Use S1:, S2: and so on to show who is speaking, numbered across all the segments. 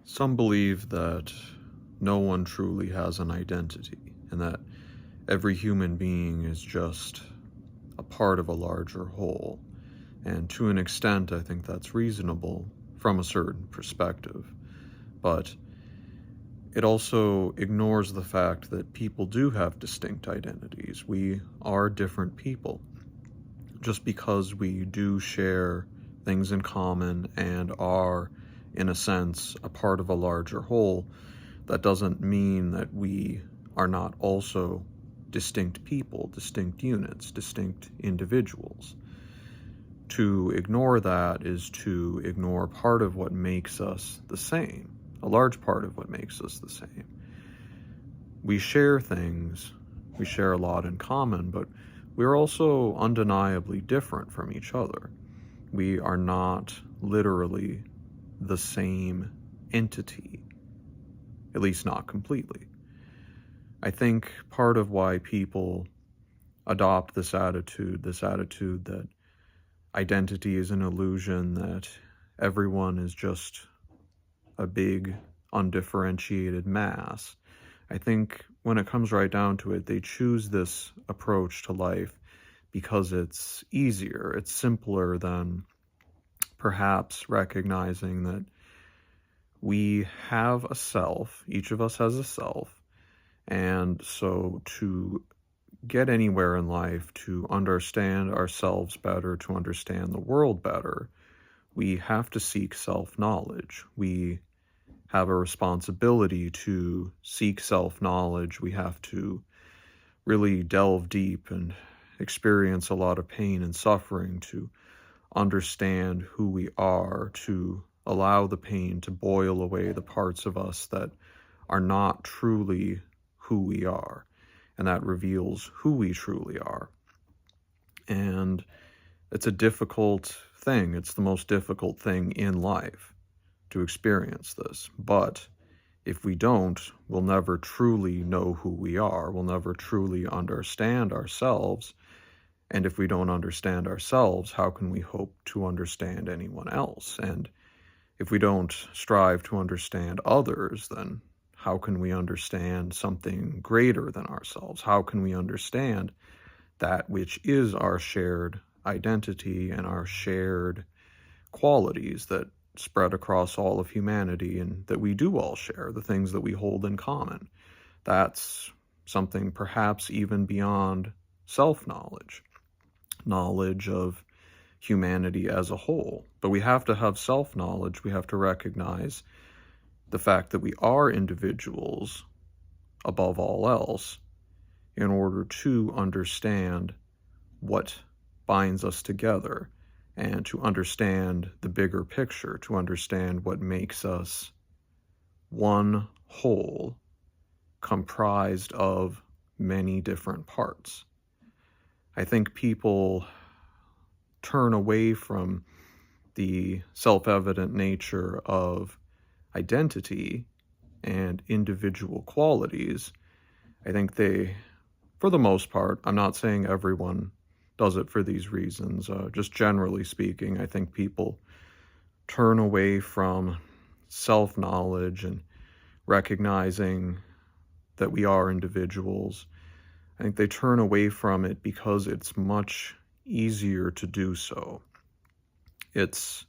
S1: Some believe that no one truly has an identity, and that every human being is just a part of a larger whole. And to an extent, I think that's reasonable from a certain perspective. But it also ignores the fact that people do have distinct identities. We are different people. Just because we do share things in common and are, in a sense, a part of a larger whole, that doesn't mean that we are not also distinct people, distinct units, distinct individuals. To ignore that is to ignore part of what makes us the same, a large part of what makes us the same. We share things, we share a lot in common, but we're also undeniably different from each other. We are not literally the same entity, at least not completely. I think part of why people adopt this attitude that identity is an illusion, that everyone is just a big, undifferentiated mass. I think when it comes right down to it, they choose this approach to life because it's easier, it's simpler than perhaps recognizing that we have a self, each of us has a self, and so to get anywhere in life, to understand ourselves better, to understand the world better, we have to seek self-knowledge. We have a responsibility to seek self-knowledge. We have to really delve deep and experience a lot of pain and suffering to understand who we are, to allow the pain to boil away the parts of us that are not truly who we are, and that reveals who we truly are. And it's a difficult thing. It's the most difficult thing in life to experience this. But if we don't, we'll never truly know who we are. We'll never truly understand ourselves. And if we don't understand ourselves, how can we hope to understand anyone else? And if we don't strive to understand others, then how can we understand something greater than ourselves? How can we understand that which is our shared identity and our shared qualities that spread across all of humanity and that we do all share, the things that we hold in common? That's something perhaps even beyond self-knowledge, knowledge of humanity as a whole. But we have to have self-knowledge. We have to recognize the fact that we are individuals above all else in order to understand what binds us together and to understand the bigger picture, to understand what makes us one whole comprised of many different parts. I think people turn away from the self-evident nature of identity and individual qualities. I think they, for the most part, I'm not saying everyone does it for these reasons, just generally speaking, I think people turn away from self-knowledge and recognizing that we are individuals. I think they turn away from it because it's much easier to do so. It's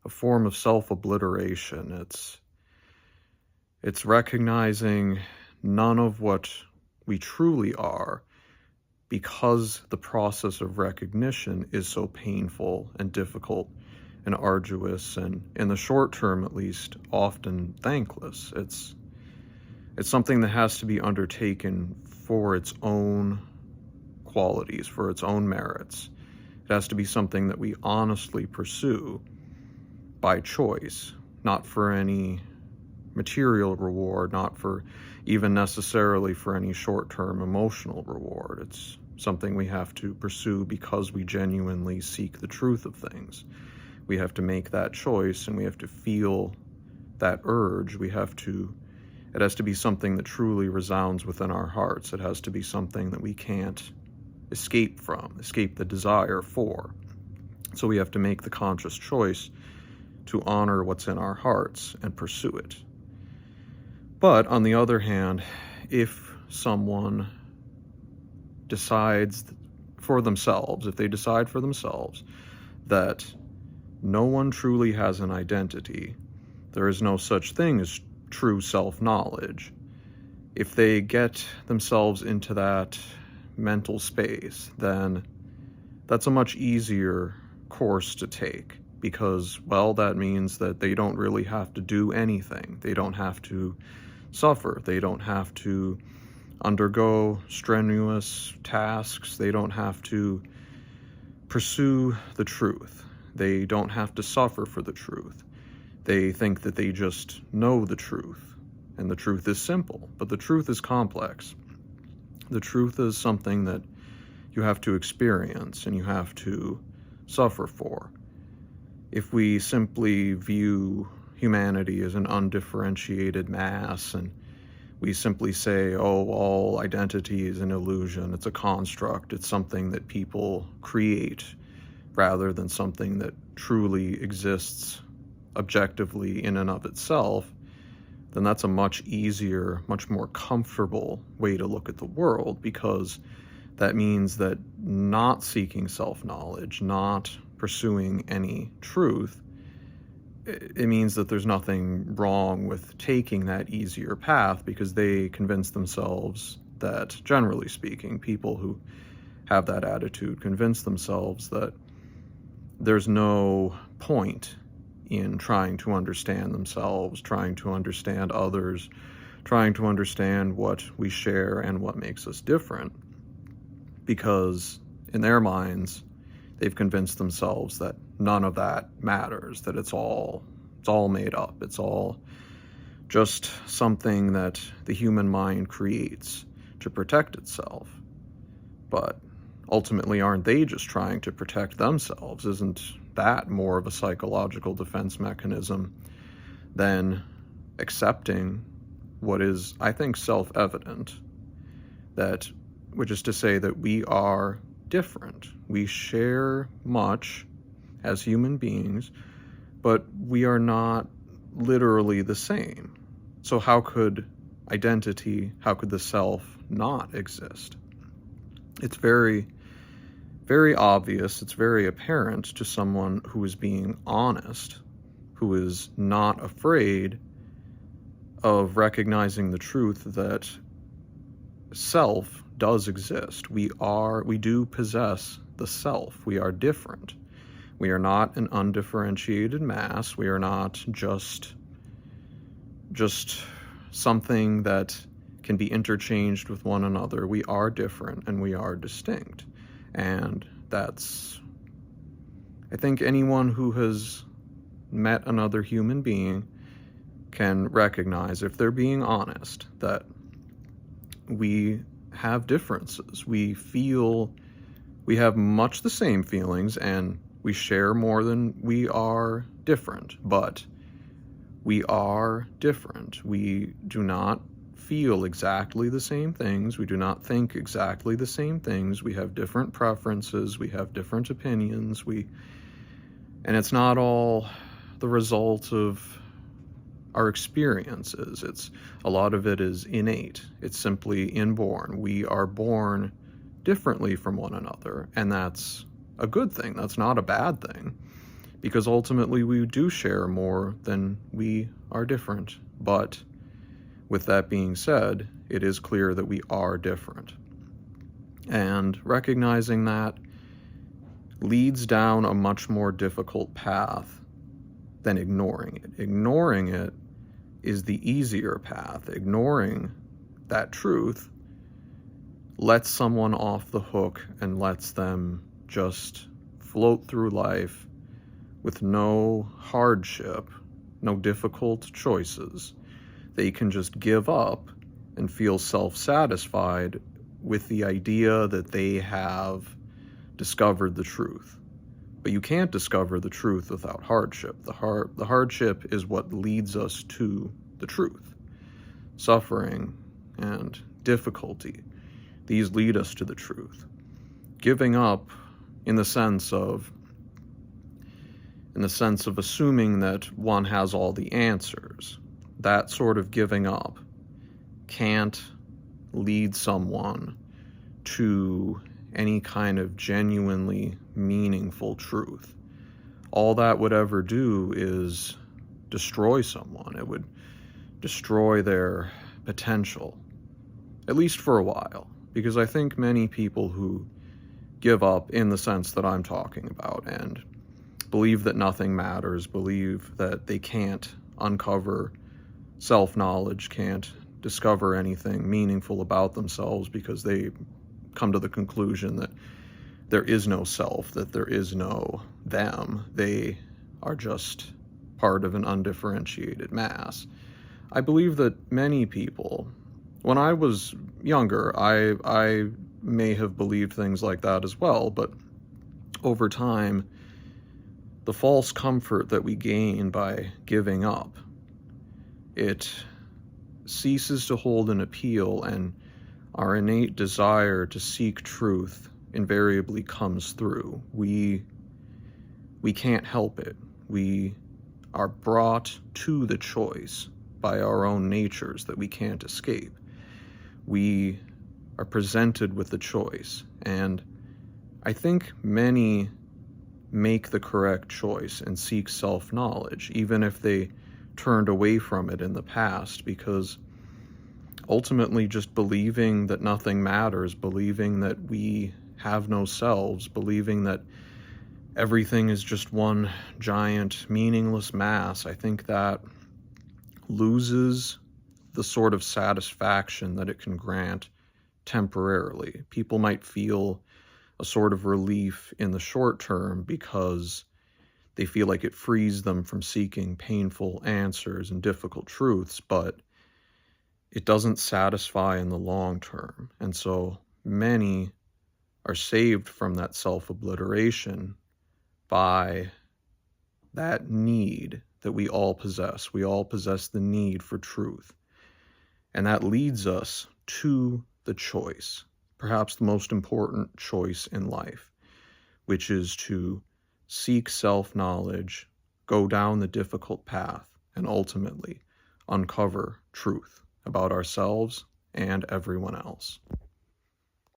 S1: a form of self-obliteration. It's recognizing none of what we truly are because the process of recognition is so painful and difficult and arduous and, in the short term at least, often thankless. It's something that has to be undertaken for its own qualities, for its own merits. It has to be something that we honestly pursue by choice, not for any material reward, not for even necessarily for any short-term emotional reward. It's something we have to pursue because we genuinely seek the truth of things. We have to make that choice and we have to feel that urge. It has to be something that truly resounds within our hearts. It has to be something that we can't escape the desire for. So we have to make the conscious choice to honor what's in our hearts and pursue it. But on the other hand, if someone decides for themselves, if they decide for themselves that no one truly has an identity, there is no such thing as true self-knowledge, if they get themselves into that mental space, then that's a much easier course to take, because, well, that means that they don't really have to do anything. They don't have to suffer. They don't have to undergo strenuous tasks. They don't have to pursue the truth. They don't have to suffer for the truth. They think that they just know the truth. And the truth is simple, but the truth is complex. The truth is something that you have to experience and you have to suffer for. If we simply view humanity as an undifferentiated mass and we simply say, oh, all identity is an illusion, it's a construct, it's something that people create rather than something that truly exists objectively in and of itself, then that's a much easier, much more comfortable way to look at the world, because that means that not seeking self-knowledge, not pursuing any truth, it means that there's nothing wrong with taking that easier path, because they convince themselves that, generally speaking, people who have that attitude convince themselves that there's no point in trying to understand themselves, trying to understand others, trying to understand what we share and what makes us different, because in their minds, they've convinced themselves that none of that matters, that it's all made up. It's all just something that the human mind creates to protect itself. But ultimately, aren't they just trying to protect themselves? Isn't that more of a psychological defense mechanism than accepting what is, I think, self-evident, which is to say that we are different. We share much as human beings, but we are not literally the same. So how could identity, how could the self not exist? It's very, very obvious, it's very apparent to someone who is being honest, who is not afraid of recognizing the truth that self does exist. We do possess the self. We are different. We are not an undifferentiated mass. We are not just something that can be interchanged with one another. We are different and we are distinct. And I think anyone who has met another human being can recognize, if they're being honest, that we have differences. We have much the same feelings and we share more than we are different, but we are different. We do not feel exactly the same things. We do not think exactly the same things. We have different preferences. We have different opinions. And it's not all the result of our experiences. A lot of it is innate. It's simply inborn. We are born differently from one another, and that's a good thing. That's not a bad thing, because ultimately we do share more than we are different. But with that being said, it is clear that we are different. And recognizing that leads down a much more difficult path than ignoring it. Ignoring it is the easier path. Ignoring that truth lets someone off the hook and lets them just float through life with no hardship, no difficult choices. They can just give up and feel self-satisfied with the idea that they have discovered the truth. But you can't discover the truth without hardship. The hardship is what leads us to the truth. Suffering and difficulty, these lead us to the truth. Giving up, in the sense of in the sense of assuming that one has all the answers. That sort of giving up can't lead someone to any kind of genuinely meaningful truth. All that would ever do is destroy someone. It would destroy their potential, at least for a while, because I think many people who give up in the sense that I'm talking about and believe that nothing matters, believe that they can't uncover self-knowledge, can't discover anything meaningful about themselves because they come to the conclusion that there is no self, that there is no them. They are just part of an undifferentiated mass. I believe that many people, when I was younger, I may have believed things like that as well, but over time, the false comfort that we gain by giving up, it ceases to hold an appeal, and our innate desire to seek truth invariably comes through. We can't help it. We are brought to the choice by our own natures that we can't escape. We are presented with the choice, and I think many make the correct choice and seek self-knowledge, even if they turned away from it in the past, because ultimately just believing that nothing matters, believing that we have no selves, believing that everything is just one giant meaningless mass, I think that loses the sort of satisfaction that it can grant temporarily. People might feel a sort of relief in the short term because they feel like it frees them from seeking painful answers and difficult truths, but it doesn't satisfy in the long term. And so many are saved from that self-obliteration by that need that we all possess. We all possess the need for truth. And that leads us to the choice, perhaps the most important choice in life, which is to seek self-knowledge, go down the difficult path, and ultimately uncover truth about ourselves and everyone else.